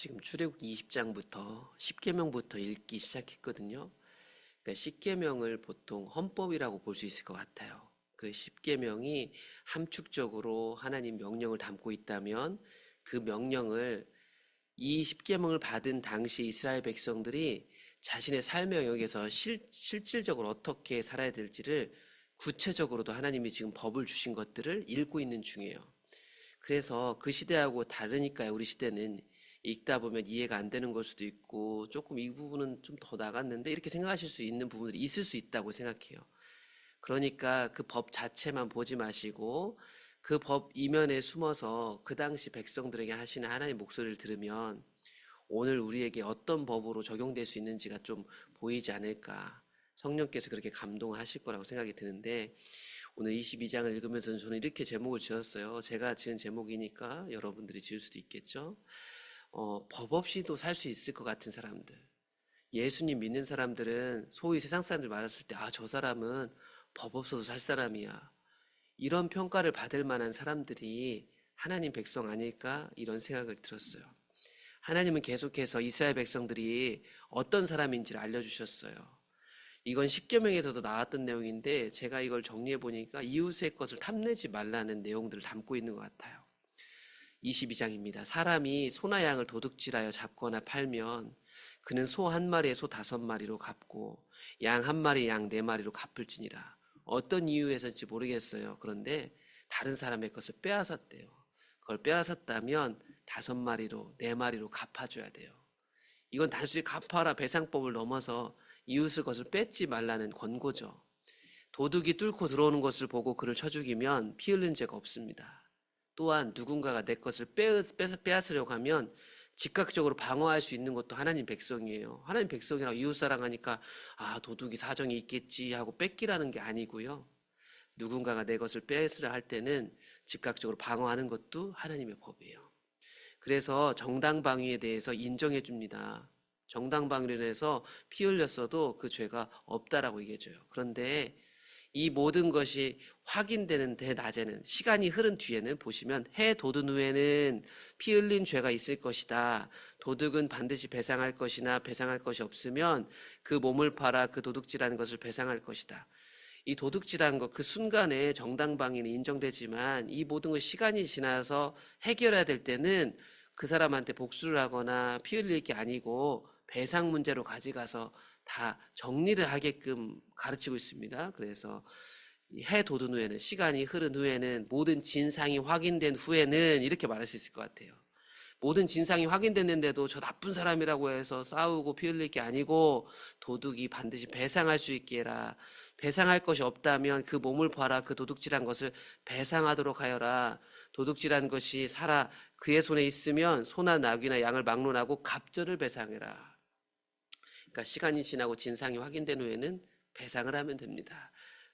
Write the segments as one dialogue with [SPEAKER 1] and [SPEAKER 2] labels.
[SPEAKER 1] 지금 출애굽기 20장부터 10계명부터 읽기 시작했거든요. 그러니까 10계명을 보통 헌법이라고 볼 수 있을 것 같아요. 그 10계명이 함축적으로 하나님 명령을 담고 있다면 그 명령을 이 10계명을 받은 당시 이스라엘 백성들이 자신의 삶의 영역에서 실질적으로 어떻게 살아야 될지를 구체적으로도 하나님이 지금 법을 주신 것들을 읽고 있는 중이에요. 그래서 그 시대하고 다르니까요. 우리 시대는 읽다 보면 이해가 안 되는 걸 수도 있고 조금 이 부분은 좀 더 나갔는데 이렇게 생각하실 수 있는 부분들이 있을 수 있다고 생각해요. 그러니까 그 법 자체만 보지 마시고 그 법 이면에 숨어서 그 당시 백성들에게 하시는 하나님 목소리를 들으면 오늘 우리에게 어떤 법으로 적용될 수 있는지가 좀 보이지 않을까. 성령께서 그렇게 감동하실 거라고 생각이 드는데 오늘 22장을 읽으면서 저는 이렇게 제목을 지었어요. 제가 지은 제목이니까 여러분들이 지을 수도 있겠죠. 법 없이도 살 수 있을 것 같은 사람들. 예수님 믿는 사람들은 소위 세상 사람들 말했을 때, 저 사람은 법 없어도 살 사람이야. 이런 평가를 받을 만한 사람들이 하나님 백성 아닐까? 이런 생각을 들었어요. 하나님은 계속해서 이스라엘 백성들이 어떤 사람인지를 알려주셨어요. 이건 십계명에서도 나왔던 내용인데 제가 이걸 정리해 보니까 이웃의 것을 탐내지 말라는 내용들을 담고 있는 것 같아요. 22장입니다. 사람이 소나 양을 도둑질하여 잡거나 팔면 그는 소 한 마리에 소 5마리로 갚고 양 한 마리에 양 4마리로 갚을지니라. 어떤 이유에서인지 모르겠어요. 그런데 다른 사람의 것을 빼앗았대요. 그걸 빼앗았다면 5마리로 4마리로 갚아줘야 돼요. 이건 단순히 갚아라 배상법을 넘어서 이웃의 것을 뺏지 말라는 권고죠. 도둑이 뚫고 들어오는 것을 보고 그를 쳐 죽이면 피 흘린 죄가 없습니다. 또한 누군가가 내 것을 빼앗으려고 하면 즉각적으로 방어할 수 있는 것도 하나님 백성이에요. 하나님 백성이라고 이웃 사랑하니까 도둑이 사정이 있겠지 하고 뺏기라는 게 아니고요. 누군가가 내 것을 빼앗으려 할 때는 즉각적으로 방어하는 것도 하나님의 법이에요. 그래서 정당방위에 대해서 인정해 줍니다. 정당방위로 인해서 피 흘렸어도 그 죄가 없다라고 얘기해줘요. 그런데 이 모든 것이 확인되는 대낮에는, 시간이 흐른 뒤에는 보시면 해 돋은 후에는 피 흘린 죄가 있을 것이다. 도둑은 반드시 배상할 것이나 배상할 것이 없으면 그 몸을 팔아 그 도둑질하는 것을 배상할 것이다. 이 도둑질한 것 그 순간에 정당방위는 인정되지만 이 모든 것 시간이 지나서 해결해야 될 때는 그 사람한테 복수를 하거나 피 흘릴 게 아니고 배상 문제로 가져가서 다 정리를 하게끔 가르치고 있습니다. 그래서 해 돋은 후에는, 시간이 흐른 후에는, 모든 진상이 확인된 후에는 이렇게 말할 수 있을 것 같아요. 모든 진상이 확인됐는데도 저 나쁜 사람이라고 해서 싸우고 피 흘릴 게 아니고 도둑이 반드시 배상할 수 있게 해라. 배상할 것이 없다면 그 몸을 팔아 그 도둑질한 것을 배상하도록 하여라. 도둑질한 것이 살아 그의 손에 있으면 소나 나귀나 양을 막론하고 갑절을 배상해라. 그러니까 시간이 지나고 진상이 확인된 후에는 배상을 하면 됩니다.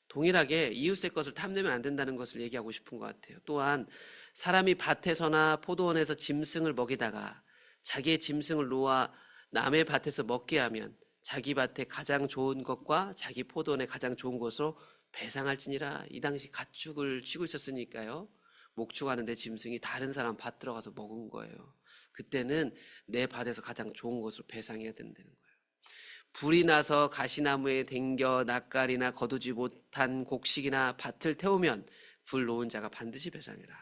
[SPEAKER 1] 동일하게 이웃의 것을 탐내면 안 된다는 것을 얘기하고 싶은 것 같아요. 또한 사람이 밭에서나 포도원에서 짐승을 먹이다가 자기의 짐승을 놓아 남의 밭에서 먹게 하면 자기 밭에 가장 좋은 것과 자기 포도원에 가장 좋은 것으로 배상할지니라. 이 당시 가축을 치고 있었으니까요. 목축하는데 짐승이 다른 사람 밭 들어가서 먹은 거예요. 그때는 내 밭에서 가장 좋은 것으로 배상해야 된다는 거예요. 불이 나서 가시나무에 댕겨 낯가리나 거두지 못한 곡식이나 밭을 태우면 불 놓은 자가 반드시 배상해라.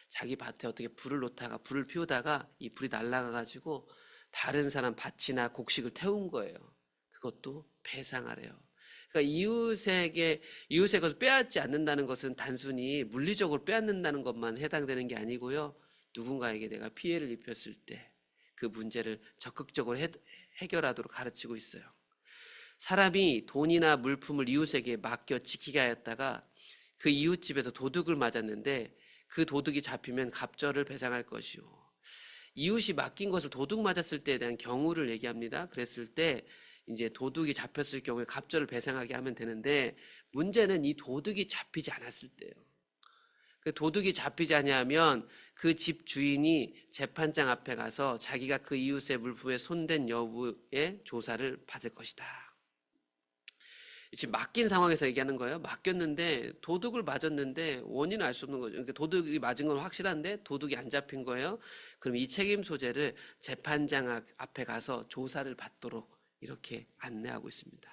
[SPEAKER 1] 자기 밭에 어떻게 불을 놓다가 불을 피우다가 이 불이 날아가 가지고 다른 사람 밭이나 곡식을 태운 거예요. 그것도 배상하래요. 그러니까 이웃의 것을 빼앗지 않는다는 것은 단순히 물리적으로 빼앗는다는 것만 해당되는 게 아니고요. 누군가에게 내가 피해를 입혔을 때 그 문제를 적극적으로 해결하도록 가르치고 있어요. 사람이 돈이나 물품을 이웃에게 맡겨 지키게 하였다가 그 이웃집에서 도둑을 맞았는데 그 도둑이 잡히면 갑절을 배상할 것이요. 이웃이 맡긴 것을 도둑 맞았을 때에 대한 경우를 얘기합니다. 그랬을 때 이제 도둑이 잡혔을 경우에 갑절을 배상하게 하면 되는데 문제는 이 도둑이 잡히지 않았을 때예요. 그 도둑이 잡히지 않냐면 그 집 주인이 재판장 앞에 가서 자기가 그 이웃의 물품에 손댄 여부의 조사를 받을 것이다. 지금 맡긴 상황에서 얘기하는 거예요. 맡겼는데 도둑을 맞았는데 원인을 알 수 없는 거죠. 그러니까 도둑이 맞은 건 확실한데 도둑이 안 잡힌 거예요. 그럼 이 책임 소재를 재판장 앞에 가서 조사를 받도록 이렇게 안내하고 있습니다.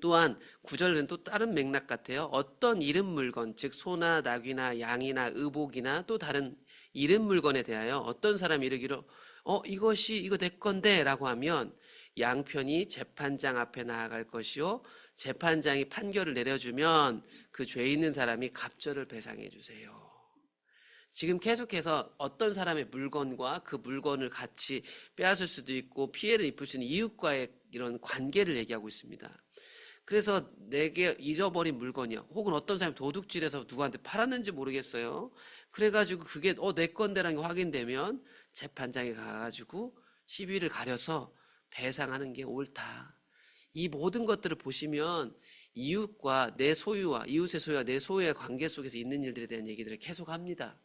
[SPEAKER 1] 또한 구절은 또 다른 맥락 같아요. 어떤 잃은 물건, 즉 소나 낙이나 양이나 의복이나 또 다른 잃은 물건에 대하여 어떤 사람이 이르기로 이거 내 건데 라고 하면 양편이 재판장 앞에 나아갈 것이요, 재판장이 판결을 내려주면 그 죄 있는 사람이 갑절을 배상해 주세요. 지금 계속해서 어떤 사람의 물건과 그 물건을 같이 빼앗을 수도 있고 피해를 입을 수 있는 이웃과의 이런 관계를 얘기하고 있습니다. 그래서 내게 잃어버린 물건이야, 혹은 어떤 사람이 도둑질해서 누구한테 팔았는지 모르겠어요. 그래가지고 그게 내 건데라는 게 확인되면 재판장에 가가지고 시비를 가려서 배상하는 게 옳다. 이 모든 것들을 보시면 이웃과 내 소유와 이웃의 소유와 내 소유의 관계 속에서 있는 일들에 대한 얘기들을 계속합니다.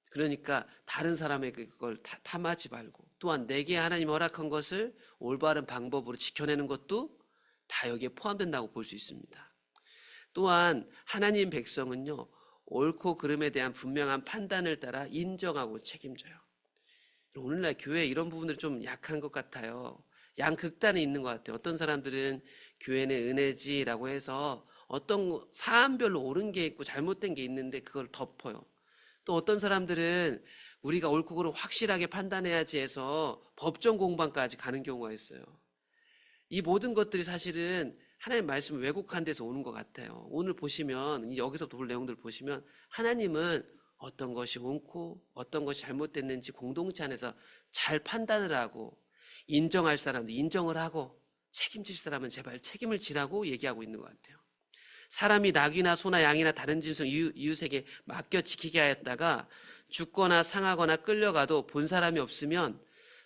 [SPEAKER 1] 그러니까 다른 사람의 그걸 탐하지 말고, 또한 내게 하나님이 허락한 것을 올바른 방법으로 지켜내는 것도 다 여기에 포함된다고 볼 수 있습니다. 또한 하나님 백성은요, 옳고 그름에 대한 분명한 판단을 따라 인정하고 책임져요. 오늘날 교회 이런 부분들이 좀 약한 것 같아요. 양극단에 있는 것 같아요. 어떤 사람들은 교회는 은혜지라고 해서 어떤 사안별로 옳은 게 있고 잘못된 게 있는데 그걸 덮어요. 또 어떤 사람들은 우리가 옳고 그름 확실하게 판단해야지 해서 법정 공방까지 가는 경우가 있어요. 이 모든 것들이 사실은 하나님의 말씀을 왜곡한 데서 오는 것 같아요. 오늘 보시면, 여기서부터 볼 내용들을 보시면 하나님은 어떤 것이 옳고 어떤 것이 잘못됐는지 공동체 안에서 잘 판단을 하고, 인정할 사람도 인정을 하고, 책임질 사람은 제발 책임을 지라고 얘기하고 있는 것 같아요. 사람이 낙이나 소나 양이나 다른 짐승 이웃에게 맡겨 지키게 하였다가 죽거나 상하거나 끌려가도 본 사람이 없으면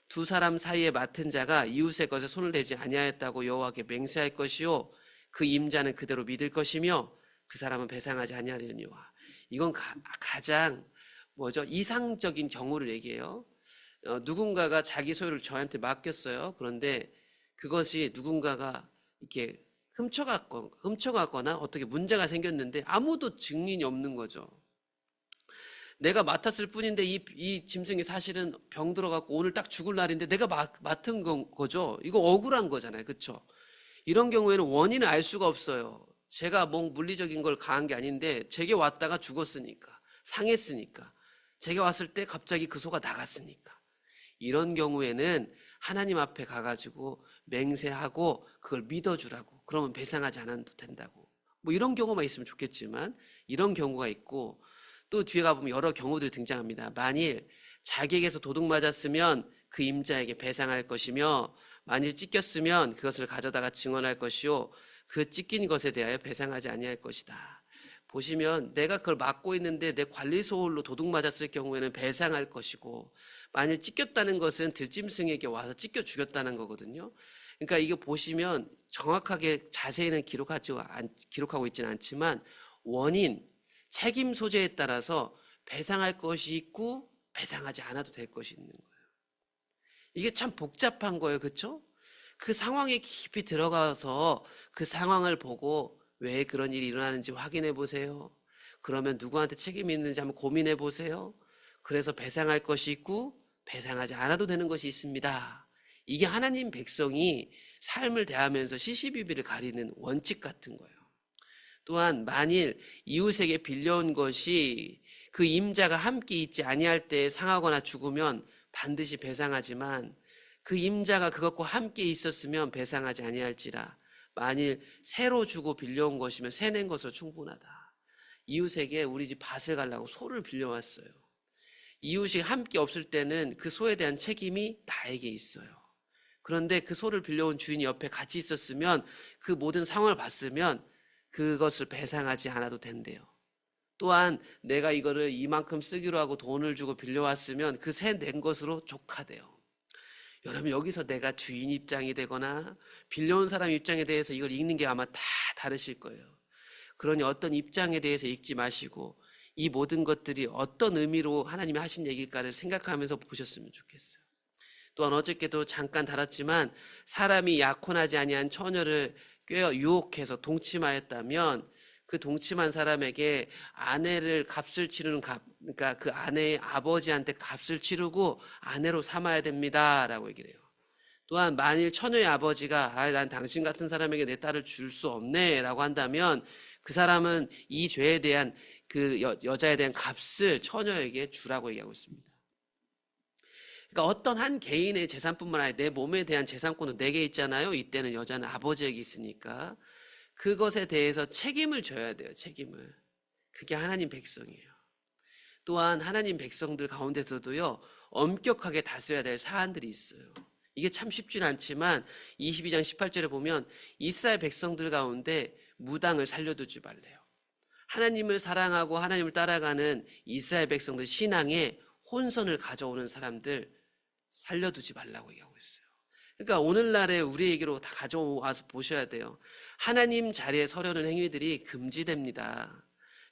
[SPEAKER 1] 두 사람 사이에 맡은 자가 이웃의 것에 손을 대지 아니하였다고 여호와께 맹세할 것이요, 그 임자는 그대로 믿을 것이며 그 사람은 배상하지 아니하려니와. 이건 가장 이상적인 경우를 얘기해요. 누군가가 자기 소유를 저한테 맡겼어요. 그런데 그것이 누군가가 이렇게 훔쳐갔거나 어떻게 문제가 생겼는데 아무도 증인이 없는 거죠. 내가 맡았을 뿐인데 이 짐승이 사실은 병 들어갖고 오늘 딱 죽을 날인데 내가 맡은 거죠. 이거 억울한 거잖아요. 그렇죠? 이런 경우에는 원인을 알 수가 없어요. 제가 물리적인 걸 가한 게 아닌데 제게 왔다가 죽었으니까, 상했으니까, 제게 왔을 때 갑자기 그 소가 나갔으니까. 이런 경우에는 하나님 앞에 가가지고 맹세하고 그걸 믿어주라고, 그러면 배상하지 않아도 된다고. 이런 경우만 있으면 좋겠지만 이런 경우가 있고, 또 뒤에 가보면 여러 경우들이 등장합니다. 만일 자기에게서 도둑 맞았으면 그 임자에게 배상할 것이며, 만일 찢겼으면 그것을 가져다가 증언할 것이요, 그 찢긴 것에 대하여 배상하지 아니할 것이다. 보시면 내가 그걸 맡고 있는데 내 관리소홀로 도둑 맞았을 경우에는 배상할 것이고, 만일 찢겼다는 것은 들짐승에게 와서 찢겨 죽였다는 거거든요. 그러니까 이거 보시면 정확하게 자세히는 기록하고 있지는 않지만 원인, 책임 소재에 따라서 배상할 것이 있고 배상하지 않아도 될 것이 있는 거예요. 이게 참 복잡한 거예요. 그렇죠? 그 상황에 깊이 들어가서 그 상황을 보고 왜 그런 일이 일어나는지 확인해 보세요. 그러면 누구한테 책임이 있는지 한번 고민해 보세요. 그래서 배상할 것이 있고 배상하지 않아도 되는 것이 있습니다. 이게 하나님 백성이 삶을 대하면서 시시비비를 가리는 원칙 같은 거예요. 또한 만일 이웃에게 빌려온 것이 그 임자가 함께 있지 아니할 때 상하거나 죽으면 반드시 배상하지만 그 임자가 그것과 함께 있었으면 배상하지 아니할지라. 만일 새로 주고 빌려온 것이면 새 낸 것으로 충분하다. 이웃에게 우리 집 밭을 가려고 소를 빌려왔어요. 이웃이 함께 없을 때는 그 소에 대한 책임이 나에게 있어요. 그런데 그 소를 빌려온 주인이 옆에 같이 있었으면, 그 모든 상황을 봤으면 그것을 배상하지 않아도 된대요. 또한 내가 이거를 이만큼 쓰기로 하고 돈을 주고 빌려왔으면 그 새 낸 것으로 족하대요. 여러분, 여기서 내가 주인 입장이 되거나 빌려온 사람 입장에 대해서 이걸 읽는 게 아마 다 다르실 거예요. 그러니 어떤 입장에 대해서 읽지 마시고 이 모든 것들이 어떤 의미로 하나님이 하신 얘기일까를 생각하면서 보셨으면 좋겠어요. 또한 어저께도 잠깐 다뤘지만 사람이 약혼하지 아니한 처녀를 꿰어 유혹해서 동침하였다면 그 동침한 사람에게 아내를 값을 치르는 그러니까 그 아내의 아버지한테 값을 치르고 아내로 삼아야 됩니다라고 얘기를 해요. 또한 만일 처녀의 아버지가 난 당신 같은 사람에게 내 딸을 줄 수 없네라고 한다면 그 사람은 이 죄에 대한 그 여자에 대한 값을 처녀에게 주라고 얘기하고 있습니다. 그러니까 어떤 한 개인의 재산뿐만 아니라 내 몸에 대한 재산권도 내게 있잖아요. 이때는 여자는 아버지에게 있으니까 그것에 대해서 책임을 져야 돼요. 책임을. 그게 하나님 백성이에요. 또한 하나님 백성들 가운데서도요, 엄격하게 다스려야 될 사안들이 있어요. 이게 참 쉽지는 않지만 22장 18절에 보면 이스라엘 백성들 가운데 무당을 살려두지 말래요. 하나님을 사랑하고 하나님을 따라가는 이스라엘 백성들 신앙에 혼선을 가져오는 사람들 살려두지 말라고 얘기하고 있어요. 그러니까 오늘날에 우리에게로 다 가져와서 보셔야 돼요. 하나님 자리에 서려는 행위들이 금지됩니다.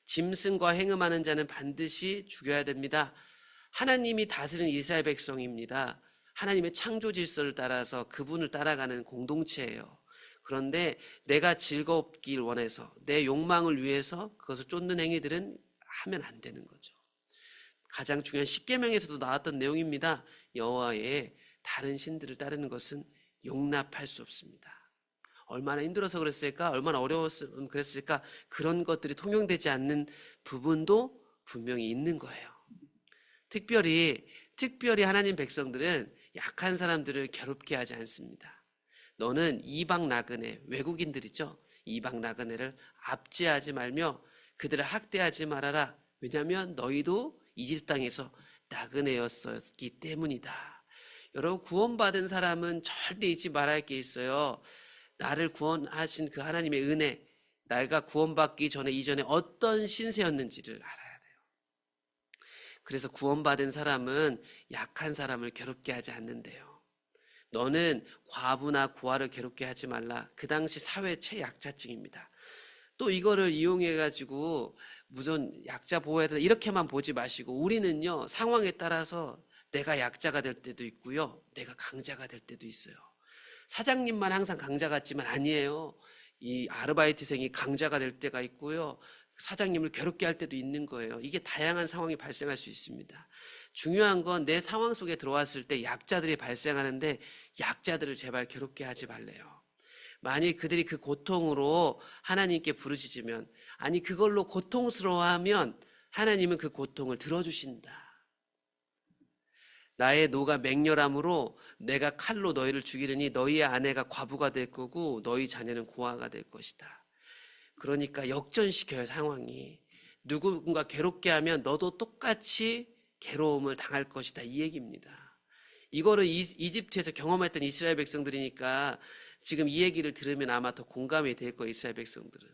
[SPEAKER 1] 짐승과 행음하는 자는 반드시 죽여야 됩니다. 하나님이 다스리는 이스라엘 백성입니다. 하나님의 창조 질서를 따라서 그분을 따라가는 공동체예요. 그런데 내가 즐겁길 원해서 내 욕망을 위해서 그것을 쫓는 행위들은 하면 안 되는 거죠. 가장 중요한 십계명에서도 나왔던 내용입니다. 여호와의 다른 신들을 따르는 것은 용납할 수 없습니다. 얼마나 힘들어서 그랬을까? 얼마나 어려웠으면 그랬을까? 그런 것들이 통용되지 않는 부분도 분명히 있는 거예요. 특별히 하나님 백성들은 약한 사람들을 괴롭게 하지 않습니다. 너는 이방 나그네, 외국인들이죠. 이방 나그네를 압제하지 말며 그들을 학대하지 말아라. 왜냐하면 너희도 이집 땅에서 나그네였었기 때문이다. 여러분, 구원받은 사람은 절대 잊지 말아야 할 게 있어요. 나를 구원하신 그 하나님의 은혜, 내가 구원받기 전에 이전에 어떤 신세였는지를 알아야 돼요. 그래서 구원받은 사람은 약한 사람을 괴롭게 하지 않는데요. 너는 과부나 고아를 괴롭게 하지 말라. 그 당시 사회 최약자층입니다. 또 이거를 이용해가지고 무슨 약자 보호해야 된다 이렇게만 보지 마시고 우리는요, 상황에 따라서 내가 약자가 될 때도 있고요, 내가 강자가 될 때도 있어요. 사장님만 항상 강자 같지만 아니에요. 이 아르바이트생이 강자가 될 때가 있고요, 사장님을 괴롭게 할 때도 있는 거예요. 이게 다양한 상황이 발생할 수 있습니다. 중요한 건 내 상황 속에 들어왔을 때 약자들이 발생하는데 약자들을 제발 괴롭게 하지 말래요. 만일 그들이 그 고통으로 하나님께 부르짖으면, 아니 그걸로 고통스러워하면 하나님은 그 고통을 들어주신다. 나의 노가 맹렬함으로 내가 칼로 너희를 죽이려니 너희의 아내가 과부가 될 거고 너희 자녀는 고아가 될 것이다. 그러니까 역전시켜요. 상황이. 누군가 괴롭게 하면 너도 똑같이 괴로움을 당할 것이다, 이 얘기입니다. 이거를 이집트에서 경험했던 이스라엘 백성들이니까 지금 이 얘기를 들으면 아마 더 공감이 될 거예요. 이스라엘 백성들은.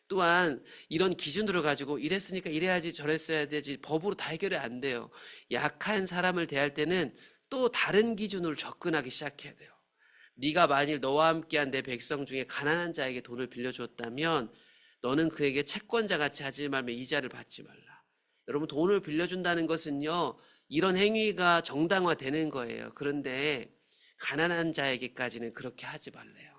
[SPEAKER 1] 또한 이런 기준들을 가지고 이랬으니까 이래야지 저랬어야 되지 법으로 다 해결이 안 돼요. 약한 사람을 대할 때는 또 다른 기준으로 접근하기 시작해야 돼요. 네가 만일 너와 함께한 내 백성 중에 가난한 자에게 돈을 빌려주었다면 너는 그에게 채권자 같이 하지 말며 이자를 받지 말라. 여러분, 돈을 빌려준다는 것은요, 이런 행위가 정당화되는 거예요. 그런데 가난한 자에게까지는 그렇게 하지 말래요.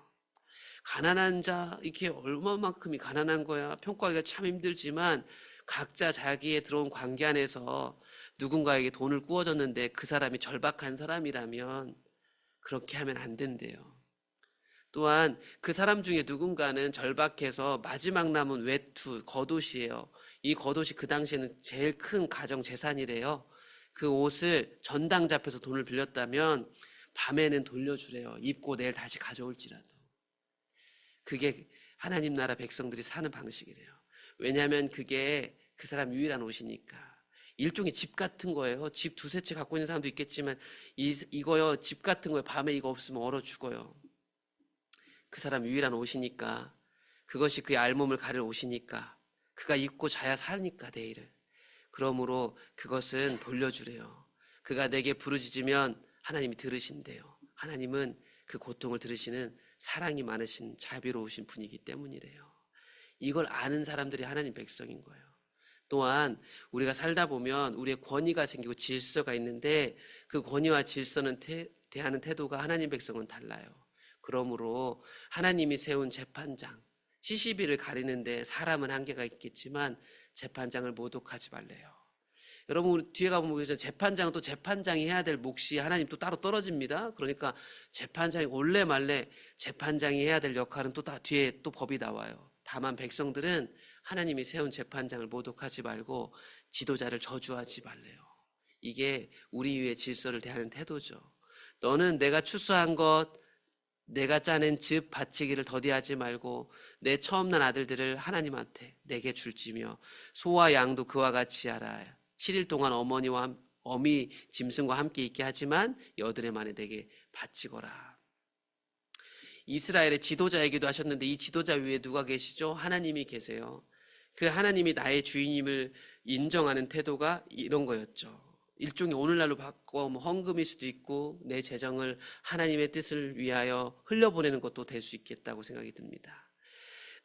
[SPEAKER 1] 가난한 자, 이게 얼마만큼이 가난한 거야? 평가하기가 참 힘들지만 각자 자기의 들어온 관계 안에서 누군가에게 돈을 꾸어줬는데 그 사람이 절박한 사람이라면 그렇게 하면 안 된대요. 또한 그 사람 중에 누군가는 절박해서 마지막 남은 외투, 겉옷이에요. 이 겉옷이 그 당시에는 제일 큰 가정 재산이래요. 그 옷을 전당 잡혀서 돈을 빌렸다면 밤에는 돌려주래요. 입고 내일 다시 가져올지라도. 그게 하나님 나라 백성들이 사는 방식이래요. 왜냐하면 그게 그 사람 유일한 옷이니까. 일종의 집 같은 거예요. 집 두세 채 갖고 있는 사람도 있겠지만 이거요, 집 같은 거예요. 밤에 이거 없으면 얼어 죽어요. 그 사람 유일한 옷이니까, 그것이 그의 알몸을 가릴 옷이니까, 그가 입고 자야 사니까 내일을. 그러므로 그것은 돌려주래요. 그가 내게 부르짖으면 하나님이 들으신대요. 하나님은 그 고통을 들으시는 사랑이 많으신 자비로우신 분이기 때문이래요. 이걸 아는 사람들이 하나님 백성인 거예요. 또한 우리가 살다 보면 우리의 권위가 생기고 질서가 있는데 그 권위와 질서는 대하는 태도가 하나님 백성은 달라요. 그러므로 하나님이 세운 재판장, 시시비를 가리는데 사람은 한계가 있겠지만 재판장을 모독하지 말래요. 여러분, 우리 뒤에 가보면 재판장은 재판장이 해야 될 몫이 하나님 또 따로 떨어집니다. 그러니까 재판장이 올래 말래 재판장이 해야 될 역할은 또 다 뒤에 또 법이 나와요. 다만 백성들은 하나님이 세운 재판장을 모독하지 말고 지도자를 저주하지 말래요. 이게 우리 위의 질서를 대하는 태도죠. 너는 내가 추수한 것, 내가 짜낸 즙 바치기를 더디하지 말고 내 처음 난 아들들을 하나님한테 내게 줄지며 소와 양도 그와 같이 하라. 7일 동안 어머니와 어미 짐승과 함께 있게 하지만 여드레 만에 내게 바치거라. 이스라엘의 지도자에게도 하셨는데 이 지도자 위에 누가 계시죠? 하나님이 계세요. 그 하나님이 나의 주인임을 인정하는 태도가 이런 거였죠. 일종의 오늘날로 바꿔 헌금일 수도 있고 내 재정을 하나님의 뜻을 위하여 흘려보내는 것도 될 수 있겠다고 생각이 듭니다.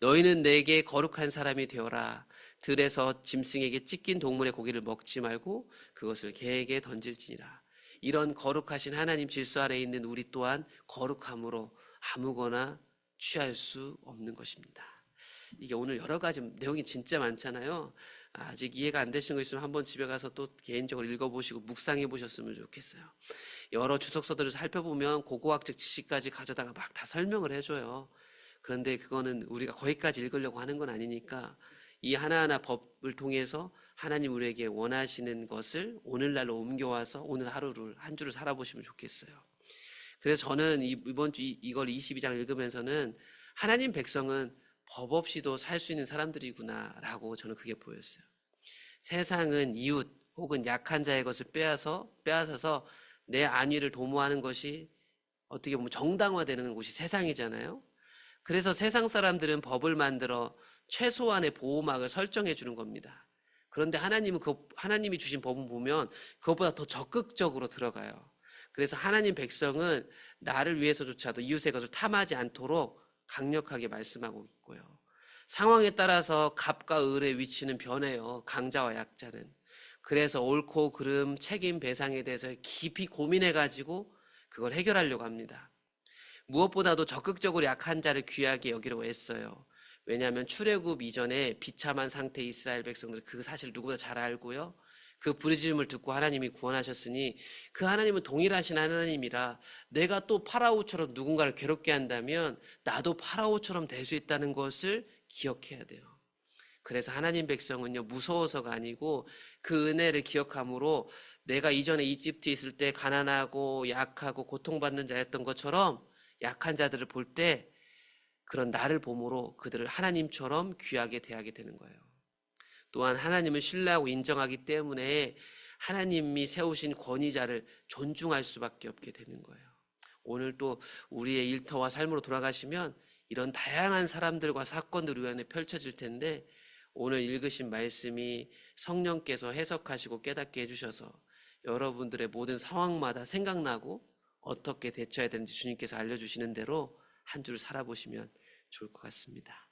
[SPEAKER 1] 너희는 내게 거룩한 사람이 되어라. 들에서 짐승에게 찢긴 동물의 고기를 먹지 말고 그것을 개에게 던질지니라. 이런 거룩하신 하나님 질서 아래에 있는 우리 또한 거룩함으로 아무거나 취할 수 없는 것입니다. 이게 오늘 여러 가지 내용이 진짜 많잖아요. 아직 이해가 안 되신 거 있으면 한번 집에 가서 또 개인적으로 읽어보시고 묵상해 보셨으면 좋겠어요. 여러 주석서들을 살펴보면 고고학적 지식까지 가져다가 막 다 설명을 해줘요. 그런데 그거는 우리가 거기까지 읽으려고 하는 건 아니니까 이 하나하나 법을 통해서 하나님 우리에게 원하시는 것을 오늘날로 옮겨와서 오늘 하루를 한 주를 살아보시면 좋겠어요. 그래서 저는 이번 주 이걸 22장 읽으면서는 하나님 백성은 법 없이도 살 수 있는 사람들이구나라고 저는 그게 보였어요. 세상은 이웃 혹은 약한 자의 것을 빼앗아서 내 안위를 도모하는 것이 어떻게 보면 정당화되는 곳이 세상이잖아요. 그래서 세상 사람들은 법을 만들어 최소한의 보호막을 설정해 주는 겁니다. 그런데 하나님이 주신 법은 보면 그것보다 더 적극적으로 들어가요. 그래서 하나님 백성은 나를 위해서조차도 이웃의 것을 탐하지 않도록 강력하게 말씀하고 있고요. 상황에 따라서 갑과 을의 위치는 변해요. 강자와 약자는. 그래서 옳고 그름, 책임, 배상에 대해서 깊이 고민해가지고 그걸 해결하려고 합니다. 무엇보다도 적극적으로 약한 자를 귀하게 여기려고 했어요. 왜냐하면 출애굽 이전에 비참한 상태의 이스라엘 백성들은 그 사실을 누구보다 잘 알고요. 그 부르짖음을 듣고 하나님이 구원하셨으니 그 하나님은 동일하신 하나님이라 내가 또 파라오처럼 누군가를 괴롭게 한다면 나도 파라오처럼 될 수 있다는 것을 기억해야 돼요. 그래서 하나님 백성은요, 무서워서가 아니고 그 은혜를 기억함으로 내가 이전에 이집트에 있을 때 가난하고 약하고 고통받는 자였던 것처럼 약한 자들을 볼 때 그런 나를 보므로 그들을 하나님처럼 귀하게 대하게 되는 거예요. 또한 하나님을 신뢰하고 인정하기 때문에 하나님이 세우신 권위자를 존중할 수밖에 없게 되는 거예요. 오늘 또 우리의 일터와 삶으로 돌아가시면 이런 다양한 사람들과 사건들이 우리 안에 펼쳐질 텐데 오늘 읽으신 말씀이 성령께서 해석하시고 깨닫게 해주셔서 여러분들의 모든 상황마다 생각나고 어떻게 대처해야 되는지 주님께서 알려주시는 대로 한 주를 살아보시면 좋을 것 같습니다.